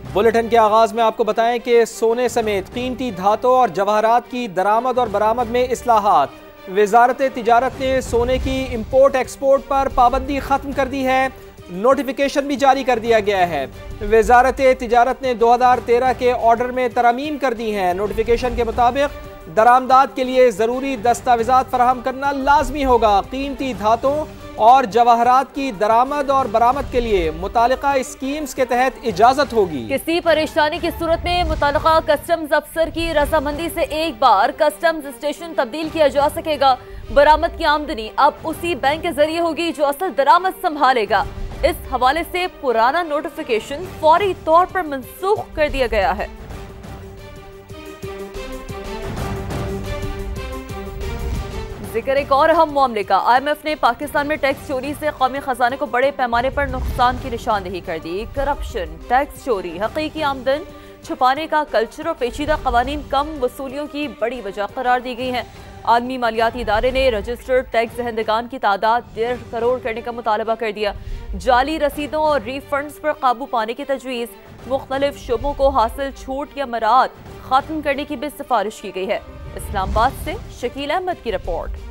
Bulletin के आगाज में आपको बताएं कि सोने समेत कीमती धातों और जवाहरात की दरामद और बरामद में इस्लाहात। वजारत तिजारत ने सोने की इंपोर्ट एक्सपोर्ट पर पाबंदी खत्म कर दी है। नोटिफिकेशन भी जारी कर दिया गया है। वजारत तिजारत ने 2013 के ऑर्डर में तरमीम कर दी है। नोटिफिकेशन के मुताबिक दरामदात के लिए जरूरी दस्तावेजात फराहम करना लाजमी होगा। कीमती धातों और जवाहरात की दरामद और बरामद के लिए मुतालिका स्कीम्स के तहत इजाजत होगी। किसी परेशानी की सूरत में मुतालिका कस्टम्स अफसर की रजामंदी से एक बार कस्टम्स स्टेशन तब्दील किया जा सकेगा। बरामद की आमदनी अब उसी बैंक के जरिए होगी जो असल दरामद संभालेगा। इस हवाले से पुराना नोटिफिकेशन फौरी तौर पर मंसूख कर दिया गया है। जिक्र एक और अहम मामले का। IMF ने पाकिस्तान में टैक्स चोरी से कौमी खजाने को बड़े पैमाने पर नुकसान की निशानदेही कर दी। करप्शन, टैक्स चोरी, हकीकी आमदन छुपाने का कल्चर और पेचीदा कवानीन कम वसूलियों की बड़ी वजह करार दी गई हैं। आलमी मालियाती इदारे ने रजिस्टर्ड टैक्स दहंदगान की तादाद 1.5 करोड़ करने का मुतालबा कर दिया। जाली रसीदों और रिफंड्स पर काबू पाने की तजवीज़, मुख्तलिफ शोबों को हासिल छूट या मराहत खत्म करने की भी सिफारिश की गई है। इस्लामाबाद से शकील अहमद की रिपोर्ट।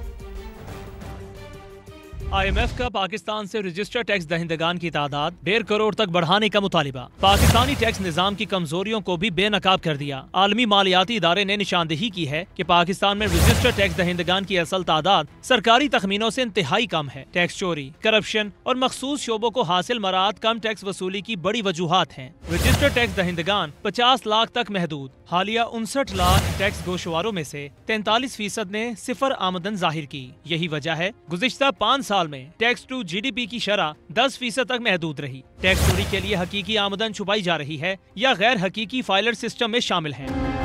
IMF का पाकिस्तान से रजिस्टर्ड टैक्स दहिंदगान की तादाद 1.5 करोड़ तक बढ़ाने का मुतालिबा। पाकिस्तानी टैक्स निजाम की कमजोरियों को भी बेनकाब कर दिया। आलमी मालियाती इदारे ने निशानदेही की है कि पाकिस्तान में रजिस्टर्ड टैक्स दहिंदगान की असल तादाद सरकारी तखमीनों से इंतहाई कम है। टैक्स चोरी, करप्शन और मखसूस शोबों को हासिल मराहत कम टैक्स वसूली की बड़ी वजूहात हैं। रजिस्टर्ड टैक्स दहिंदगान 50 लाख तक महदूद। हालिया 59 लाख टैक्स गोशवारों में से 43% ने सिफर आमदन जाहिर की। यही वजह है गुज़िश्ता 5 साल में टैक्स टू GDP की शरह 10% तक महदूद रही। टैक्स चोरी के लिए हकीकी आमदन छुपाई जा रही है या गैर हकीकी फाइलर सिस्टम में शामिल है।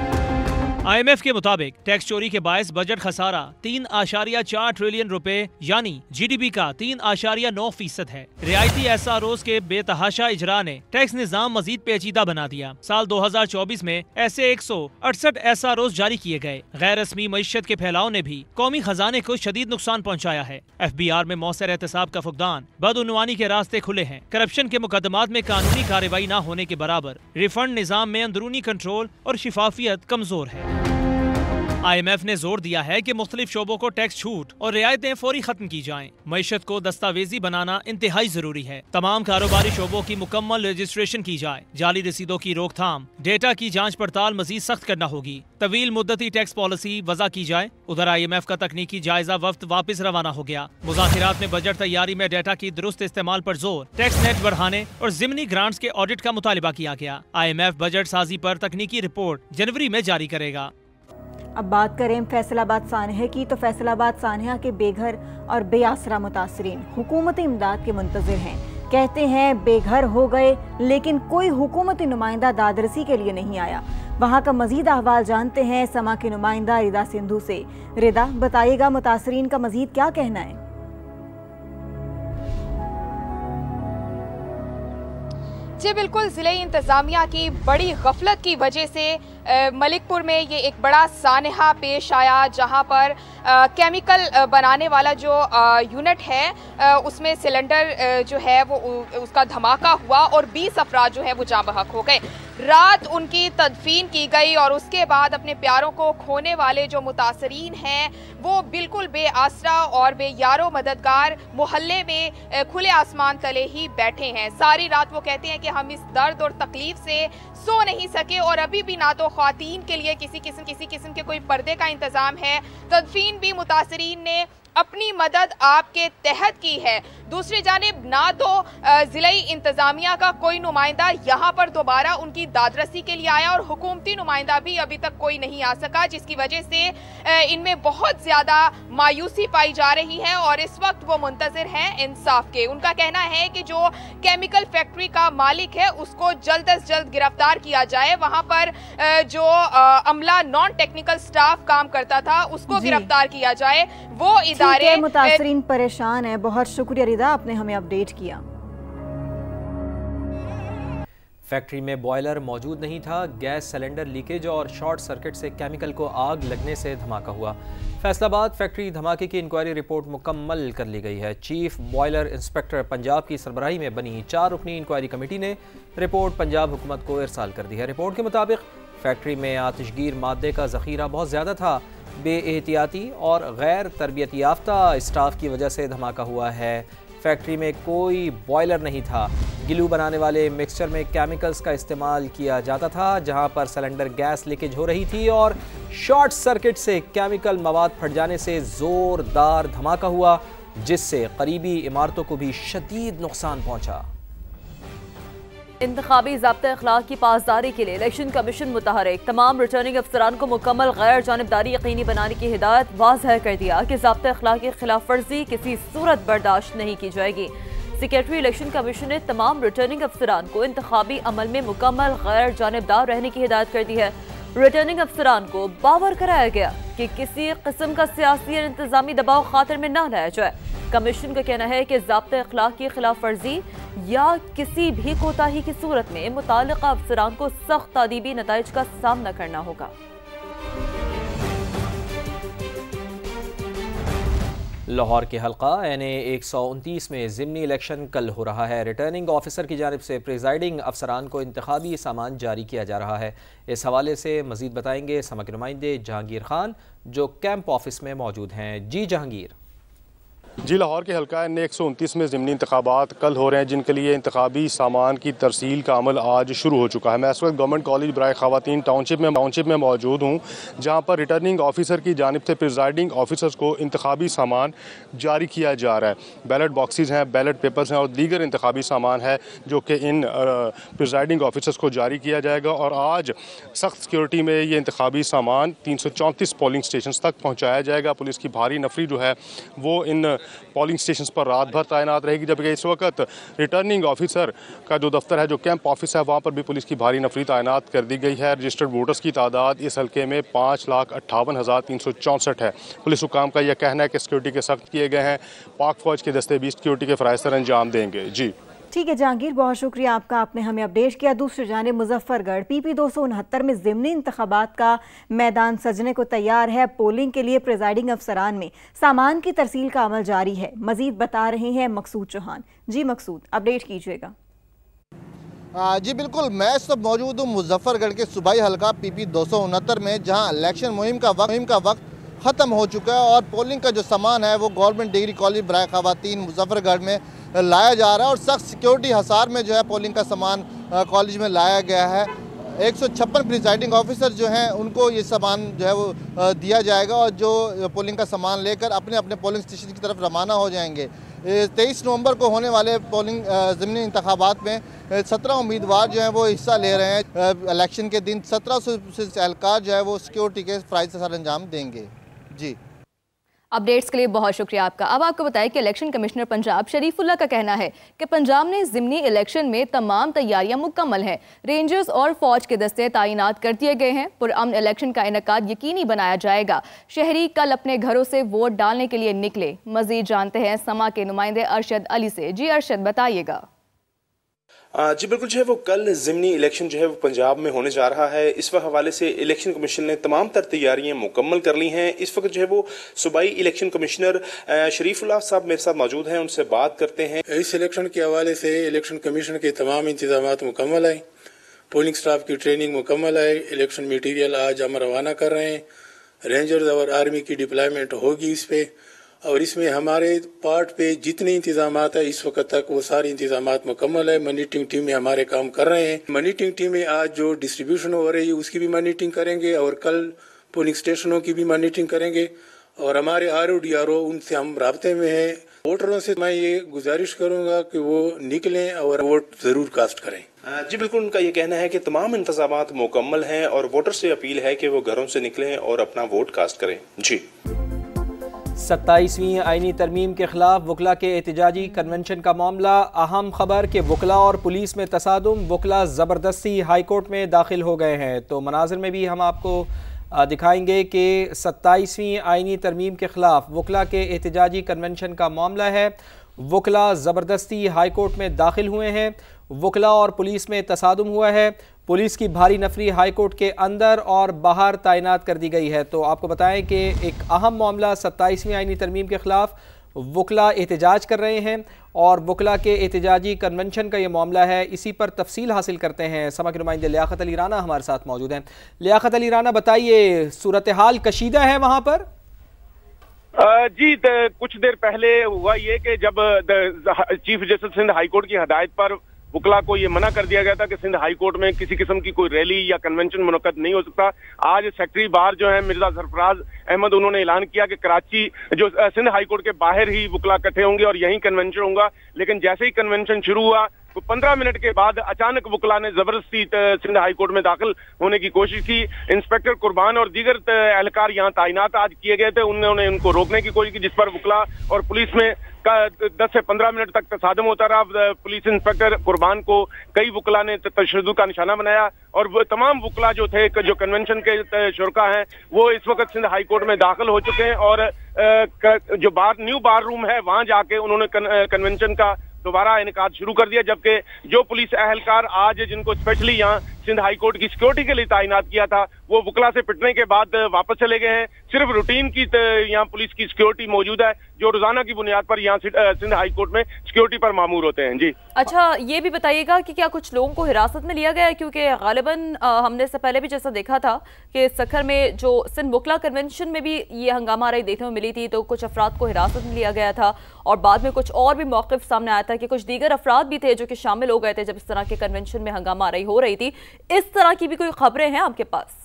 IMF के मुताबिक टैक्स चोरी के बायस बजट खसारा 3.4 ट्रिलियन रुपए यानी GDP का 3.9% है। रियायती SROs के बेतहाशा इजरा ने टैक्स निजाम मजीद पेचीदा बना दिया। साल 2024 में ऐसे 168 SROs जारी किए गए। गैर रस्मी मईशत के फैलाव ने भी कौमी खजाने को शदीद नुकसान पहुँचाया है। FBR में मौसर एहतसाब का फुकदान, बदउनवानी के रास्ते खुले हैं। करप्शन के मुकदमात में कानूनी कार्रवाई न होने के बराबर रिफंड निजाम में अंदरूनी कंट्रोल और शिफाफियत कमजोर है। IMF ने जोर दिया है कि मुख्तलिफ शोबों को टैक्स छूट और रियायतें फौरी खत्म की जाएं। मईशत को दस्तावेजी बनाना इंतहाई जरूरी है। तमाम कारोबारी शोबों की मुकम्मल रजिस्ट्रेशन की जाए। जाली रसीदों की रोकथाम, डेटा की जांच पड़ताल मजीद सख्त करना होगी। तवील मुद्दती टैक्स पॉलिसी वज़ा की जाए। उधर IMF का तकनीकी जायजा वफ्त वापस रवाना हो गया। मुज़ाहिरात में बजट तैयारी में डेटा की दुरुस्त इस्तेमाल पर जोर, टैक्स नेट बढ़ाने और ज़िमनी ग्रांट्स के ऑडिट का मुतालिबा किया गया। IMF बजट साजी पर तकनीकी रिपोर्ट जनवरी में जारी करेगा। अब बात करें फैसलाबाद सानहा की, तो फैसलाबाद सानहा के बेघर और बेआसरा मुतासरीन हुकूमती इमदाद के मुंतज़िर हैं। कहते हैं बेघर हो गए लेकिन कोई हुकूमती नुमाइंदा दादरसी के लिए नहीं आया। वहाँ का मजीद अहवाल जानते हैं समा की नुमाइंदा रिदा सिंधु से। रिदा, बताइएगा मुतासरीन का मजीद क्या कहना है? जी बिल्कुल, ज़िले इंतज़ामिया की बड़ी गफलत की वजह से मलिकपुर में ये एक बड़ा सानहा पेश आया, जहां पर केमिकल बनाने वाला जो यूनिट है उसमें सिलेंडर जो है वो उसका धमाका हुआ और 20 अफराद जो है वो जाँ बहक हो गए। रात उनकी तदफीन की गई और उसके बाद अपने प्यारों को खोने वाले जो मुतासरीन हैं वो बिल्कुल बेआसरा और बेयारो मददगार मोहल्ले में खुले आसमान तले ही बैठे हैं। सारी रात वो कहते हैं कि हम इस दर्द और तकलीफ से सो नहीं सके और अभी भी ना तो ख्वातीन के लिए किसी किस्म के कोई पर्दे का इंतजाम है। तदफीन भी मुतासरीन ने अपनी मदद आपके तहत की है। दूसरी जानिब ना तो ज़िले इंतज़ामिया का कोई नुमाइंदा यहाँ पर दोबारा उनकी दादरसी के लिए आया और हुकूमती नुमाइंदा भी अभी तक कोई नहीं आ सका, जिसकी वजह से इनमें बहुत ज़्यादा मायूसी पाई जा रही है और इस वक्त वो मुंतज़िर हैं इंसाफ के। उनका कहना है कि जो केमिकल फैक्ट्री का मालिक है उसको जल्द अज जल्द गिरफ्तार किया जाए। वहाँ पर जो अमला नॉन टेक्निकल स्टाफ काम करता था उसको गिरफ्तार किया जाए। वो इदारे मुतासरीन परेशान है। बहुत शुक्रिया रिदा, आपने हमें अपडेट किया। फैक्ट्री में बॉयलर मौजूद नहीं था। गैस सिलेंडर लीकेज और शॉर्ट सर्किट से केमिकल को आग लगने से धमाका हुआ। फैसलाबाद फैक्ट्री धमाके की इंक्वायरी रिपोर्ट मुकम्मल कर ली गई है। चीफ बॉयलर इंस्पेक्टर पंजाब की सरबराही में बनी 4 रुकनी इंक्वायरी कमेटी ने रिपोर्ट पंजाब हुकूमत को इरसाल कर दी है। रिपोर्ट के मुताबिक फैक्ट्री में आतिशगीर मादे का ज़ख़ीरा बहुत ज़्यादा था। बेएहतियाती और गैर तरबियत याफ्ता स्टाफ की वजह से धमाका हुआ है। फैक्ट्री में कोई बॉयलर नहीं था। गिलू बनाने वाले मिक्सचर में केमिकल्स का इस्तेमाल किया जाता था, जहां पर सिलेंडर गैस लीकेज हो रही थी और शॉर्ट सर्किट से केमिकल मवाद फट जाने से ज़ोरदार धमाका हुआ, जिससे करीबी इमारतों को भी शदीद नुकसान पहुंचा। इंतखाबी ज़ाब्ता अखलाक की पासदारी के लिए इलेक्शन कमीशन मुतहरिक। तमाम रिटर्निंग अफसरान को मुकम्मल गैर जानिबदारी यकीनी बनाने की हिदायत। वाज़ह कर दिया कि ज़ाब्ता अखलाक की खिलाफ वर्जी किसी सूरत बर्दाश्त नहीं की जाएगी। सेक्रेटरी इलेक्शन कमीशन ने तमाम रिटर्निंग अफसरान को इंतखाबी अमल में मुकम्मल गैर जानिबदार रहने की हिदायत कर दी है। रिटर्निंग अफसरान को बावर कराया गया कि किसी किस्म का सियासी और इंतजामी दबाव खातिर में न लाया जाए। कमीशन का कहना है कि ज़ाब्ता अखलाक की खिलाफ वर्जी या किसी भी कोताही की सूरत में मुताल्लिका अफसरान को सख्त तादीबी नताइज का सामना करना होगा। लाहौर के हल्का NA 129 में ज़िमनी इलेक्शन कल हो रहा है। रिटर्निंग ऑफिसर की जानिब से प्रिजाइडिंग अफसरान को इंतखाबी सामान जारी किया जा रहा है। इस हवाले से मज़ीद बताएंगे समा के नुमाइंदे जहांगीर खान, जो कैंप ऑफिस में मौजूद हैं। जी जहांगीर। जी, लाहौर के हल्का NA 129 में ज़िमनी इंतखाबात कल हो रहे हैं, जिनके लिए इंतखाबी सामान की तरसील का अमल आज शुरू हो चुका है। मैं इस वक्त गवर्नमेंट कॉलेज बराए ख़वातीन टाउनशिप में मौजूद हूँ, जहाँ पर रिटर्निंग ऑफिसर की जानिब से प्रिजाइडिंग ऑफिसर्स को इंतखाबी सामान जारी किया जा रहा है। बैलेट बॉक्सेस हैं, बैलेट पेपर्स हैं और दीगर इंतखाबी सामान है, जो कि इन प्रिजाइडिंग ऑफिसर्स को जारी किया जाएगा। और आज सख्त सिक्योरिटी में ये इंतखाबी सामान 334 पोलिंग स्टेशन तक पहुँचाया जाएगा। पुलिस की भारी नफरी जो है वो इन पोलिंग स्टेशन पर रात भर तैनात रहेगी, जबकि इस वक्त रिटर्निंग ऑफिसर का जो दफ्तर है, जो कैंप ऑफिस है, वहाँ पर भी पुलिस की भारी नफरी तैनात कर दी गई है। रजिस्टर्ड वोटर्स की तादाद इस हल्के में 5,58,364 है। पुलिस हुकाम का यह कहना है कि सिक्योरिटी के सख्त किए गए हैं। पाक फौज के दस्ते भी सिक्योरिटी के फ़राइज़ सर अंजाम देंगे। जी ठीक है जहांगीर, बहुत शुक्रिया आपका, आपने हमें अपडेट किया। दूसरी जानिब मुजफ्फरगढ़ PP 269 में ज़िमनी इंतखाबात का मैदान सजने को तैयार है। पोलिंग के लिए प्रिजाइडिंग अफसरान में सामान की तरसील का अमल जारी है। मजीद बता रहे हैं मकसूद चौहान। जी मकसूद, अपडेट कीजिएगा। जी बिल्कुल, मैं इस वक्त मौजूद हूँ मुजफ्फरगढ़ के सूबाई हल्का PP 269 में, जहाँ इलेक्शन मुहिम का वक्त ख़त्म हो चुका है और पोलिंग का जो सामान है वो गवर्नमेंट डिग्री कॉलेज बराए ख़वातीन मुजफ्फरगढ़ में लाया जा रहा है और सख्त सिक्योरिटी हसार में जो है पोलिंग का सामान कॉलेज में लाया गया है। 156 प्रिजाइडिंग ऑफिसर जो हैं उनको ये सामान जो है वो दिया जाएगा और जो पोलिंग का सामान लेकर अपने अपने पोलिंग स्टेशन की तरफ रवाना हो जाएंगे। 23 नवंबर को होने वाले पोलिंग ज़िमनी इंतखाबात में 17 उम्मीदवार जो हैं वो हिस्सा ले रहे हैं। इलेक्शन के दिन 1700 एहलकार जो है वो सिक्योरिटी के फ़राइज़ सर अंजाम देंगे। जी अपडेट्स के लिए बहुत शुक्रिया आपका। अब आपको बताएं कि इलेक्शन कमिश्नर पंजाब शरीफुल्लाह का कहना है कि पंजाब में ज़िमनी इलेक्शन में तमाम तैयारियां मुकम्मल हैं। रेंजर्स और फौज के दस्ते तैनात कर दिए गए हैं। पुरअमन इलेक्शन का इनेकाद यकीनी बनाया जाएगा। शहरी कल अपने घरों से वोट डालने के लिए निकले। मजीद जानते हैं समा के नुमाइंदे अरशद अली से। जी अरशद, बताइएगा। जी बिल्कुल, जो है वो कल ज़िमनी इलेक्शन जो है वो पंजाब में होने जा रहा है। इस वक्त हवाले से इलेक्शन कमीशन ने तमाम तर तैयारियां मुकम्मल कर ली हैं। इस वक्त जो है वो सूबाई इलेक्शन कमिश्नर शरीफुल्लाह साहब मेरे साथ मौजूद हैं, उनसे बात करते हैं। इस इलेक्शन के हवाले से इलेक्शन कमीशन के तमाम इंतजामात मुकम्मल है। पोलिंग स्टाफ की ट्रेनिंग मुकम्मल है। इलेक्शन मटीरियल आज हम रवाना कर रहे हैं। रेंजर्स और आर्मी की डिप्लॉयमेंट होगी इस पे, और इसमें हमारे पार्ट पे जितने इंतजामात है इस वक्त तक वो सारे इंतजामात मुकम्मल है। मॉनिटरिंग टीमें हमारे काम कर रहे हैं। मॉनिटरिंग टीमें आज जो डिस्ट्रीब्यूशन हो रही है उसकी भी मॉनिटरिंग करेंगे और कल पोलिंग स्टेशनों की भी मॉनिटरिंग करेंगे और हमारे RO उनसे हम राब्ते में हैं। वोटरों से मैं ये गुजारिश करूंगा कि वो निकलें और वोट जरूर कास्ट करें। जी बिल्कुल, उनका ये कहना है कि तमाम इंतजामात मुकम्मल हैं और वोटर से अपील है कि वो घरों से निकलें और अपना वोट कास्ट करें। जी 27वीं आईनी तरमीम के खिलाफ वकला के एहतजाजी कन्वेंशन का मामला। अहम खबर कि वकला और पुलिस में तसादुम, वकला ज़बरदस्ती हाई कोर्ट में दाखिल हो गए हैं। तो मनाजिर में भी हम आपको दिखाएंगे कि 27वीं आईनी तरमीम के खिलाफ वकला के एहतजाजी कन्वेंशन का मामला है। वकला ज़बरदस्ती हाई कोर्ट में दाखिल हुए हैं। वकला और पुलिस में तसादुम हुआ है। पुलिस की भारी नफरी हाईकोर्ट के अंदर और बाहर तैनात कर दी गई है। तो आपको बताएं कि एक अहम मामला 27वीं आईनी तरमीम के खिलाफ वकला एहतजाज कर रहे हैं और वकला के एहतजाजी कन्वेंशन का ये मामला है। इसी पर तफसील हासिल करते हैं। समा के नुमाइंदे लियाकत अली राना हमारे साथ मौजूद हैं। लियाकत अली राना, बताइए सूरत हाल कशीदा है वहाँ पर? जी कुछ देर पहले हुआ ये कि जब चीफ जस्टिस सिंध हाईकोर्ट की हदायत पर वकला को ये मना कर दिया गया था कि सिंध हाई कोर्ट में किसी किस्म की कोई रैली या कन्वेंशन मुनक्कद नहीं हो सकता। आज सेक्रेटरी बार जो है मिर्जा सरफराज अहमद, उन्होंने ऐलान किया कि कराची जो सिंध हाई कोर्ट के बाहर ही वकला इकट्ठे होंगे और यहीं कन्वेंशन होगा। लेकिन जैसे ही कन्वेंशन शुरू हुआ तो 15 मिनट के बाद अचानक वकला ने जबरदस्ती सिंध हाई कोर्ट में दाखिल होने की कोशिश की। इंस्पेक्टर कुर्बान और दीगर एहलकार यहाँ तैनात आज किए गए थे, उन्होंने उनको रोकने की कोशिश की, जिस पर वकला और पुलिस में 10 से 15 मिनट तक तसादम होता रहा। पुलिस इंस्पेक्टर कुर्बान को कई वकला ने तशद्दुद का निशाना बनाया और वो तमाम वकला जो थे, जो कन्वेंशन के शुरका हैं, वो इस वक्त सिंध हाई कोर्ट में दाखिल हो चुके हैं और जो न्यू बार रूम है वहां जाके उन्होंने कन्वेंशन का दोबारा इनकाद शुरू कर दिया। जबकि जो पुलिस एहलकार आज जिनको स्पेशली यहाँ सिंध हाई कोर्ट की सिक्योरिटी के लिए तैनात किया था, वो वकला से पिटने के बाद वापस चले गए हैं। सिर्फ रूटीन की यहाँ पुलिस की सिक्योरिटी मौजूद है, जो रोजाना की बुनियाद पर यहाँ सिंध हाई कोर्ट में सिक्योरिटी पर मामूर होते हैं। जी अच्छा, ये भी बताइएगा कि क्या कुछ लोगों को हिरासत में लिया गया है? क्योंकि गालिबन हमने इससे पहले भी जैसा देखा था कि सखर में जो सिंध वकला कन्वेंशन में भी ये हंगामा रही देखने में मिली थी, तो कुछ अफराद को हिरासत में लिया गया था और बाद में कुछ और भी मौक़िफ़ सामने आया था कि कुछ दीगर अफराद भी थे जो कि शामिल हो गए थे जब इस तरह के कन्वेंशन में हंगामा हो रही थी। इस तरह की भी कोई खबरें हैं आपके पास?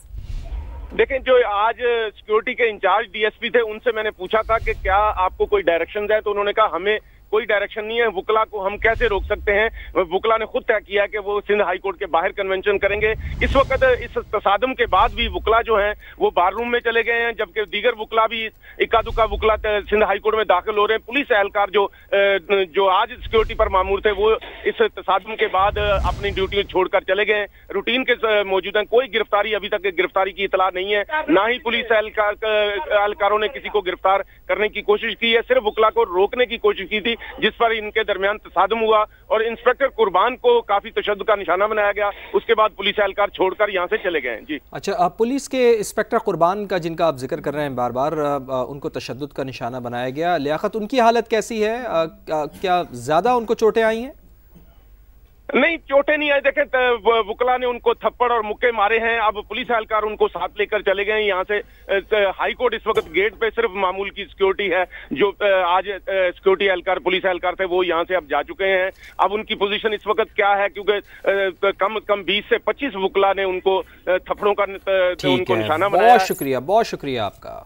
देखें, जो आज सिक्योरिटी के इंचार्ज डीएसपी थे, उनसे मैंने पूछा था कि क्या आपको कोई डायरेक्शन है, तो उन्होंने कहा हमें कोई डायरेक्शन नहीं है, वकला को हम कैसे रोक सकते हैं। वकला ने खुद तय किया कि वो सिंध हाई कोर्ट के बाहर कन्वेंशन करेंगे। इस वक्त इस तसादम के बाद भी वकला जो हैं वो बार रूम में चले गए हैं, जबकि दीगर वकला भी इक्का दुक्का वकला सिंध हाई कोर्ट में दाखिल हो रहे हैं। पुलिस एहलकार जो आज सिक्योरिटी पर मामूर थे, वो इस तसादम के बाद अपनी ड्यूटी छोड़कर चले गए हैं, रूटीन के मौजूद हैं। कोई गिरफ्तारी अभी तक गिरफ्तारी की इतला नहीं है, ना ही पुलिस एहलकारों ने किसी को गिरफ्तार करने की कोशिश की है। सिर्फ वकला को रोकने की कोशिश की थी, जिस पर इनके दरमियान तसादम हुआ और इंस्पेक्टर कुर्बान को काफी तशद्दुद का निशाना बनाया गया। उसके बाद पुलिस एहलकार छोड़कर यहाँ से चले गए हैं। जी अच्छा, पुलिस के इंस्पेक्टर कुर्बान का जिनका आप जिक्र कर रहे हैं बार बार, उनको तशद्दुद का निशाना बनाया गया। लियाकत, उनकी हालत कैसी है? क्या ज्यादा उनको चोटें आई हैं? नहीं, चोटें नहीं आई। देखें, वकला ने उनको थप्पड़ और मुक्के मारे हैं। अब पुलिस एहलकार उनको साथ लेकर चले गए यहाँ से। हाई कोर्ट इस वक्त गेट पे सिर्फ मामूल की सिक्योरिटी है। जो आज सिक्योरिटी एहलकार, पुलिस एहलकार थे, वो यहाँ से अब जा चुके हैं। अब उनकी पोजीशन इस वक्त क्या है, क्योंकि कम 20 से 25 वकला ने उनको थप्पड़ों का उनको निशाना बनाया। बहुत शुक्रिया आपका।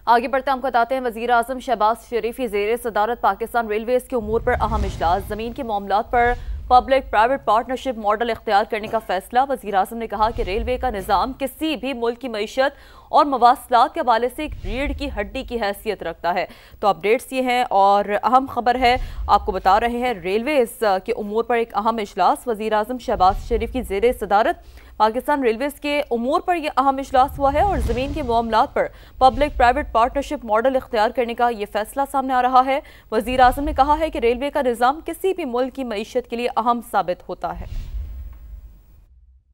आगे बढ़ते हम बताते हैं, वज़ीर आज़म शहबाज शरीफ की ज़ेर सदारत पाकिस्तान रेलवेज़ के उमूर पर अहम इजलास। ज़मीन के मामलात पर पब्लिक प्राइवेट पार्टनरशिप मॉडल इख्तियार करने का फैसला। वज़ीर आज़म ने कहा कि रेलवे का निज़ाम किसी भी मुल्क की मईशत और मवासलात के हवाले से एक रीढ़ की हड्डी की हैसियत रखता है। तो अपडेट्स ये हैं और अहम खबर है, आपको बता रहे हैं रेलवेज़ के उमूर पर एक अहम इजलास। वज़ीर आज़म शहबाज शरीफ की ज़ेर सदारत पाकिस्तान रेलवेज़ के उमूर पर यह अहम इजलास हुआ है और ज़मीन के मामलात पर पब्लिक प्राइवेट पार्टनरशिप मॉडल इख्तियार करने का ये फैसला सामने आ रहा है। वज़ीर आज़म ने कहा है कि रेलवे का निज़ाम किसी भी मुल्क की मईशत के लिए अहम साबित होता है।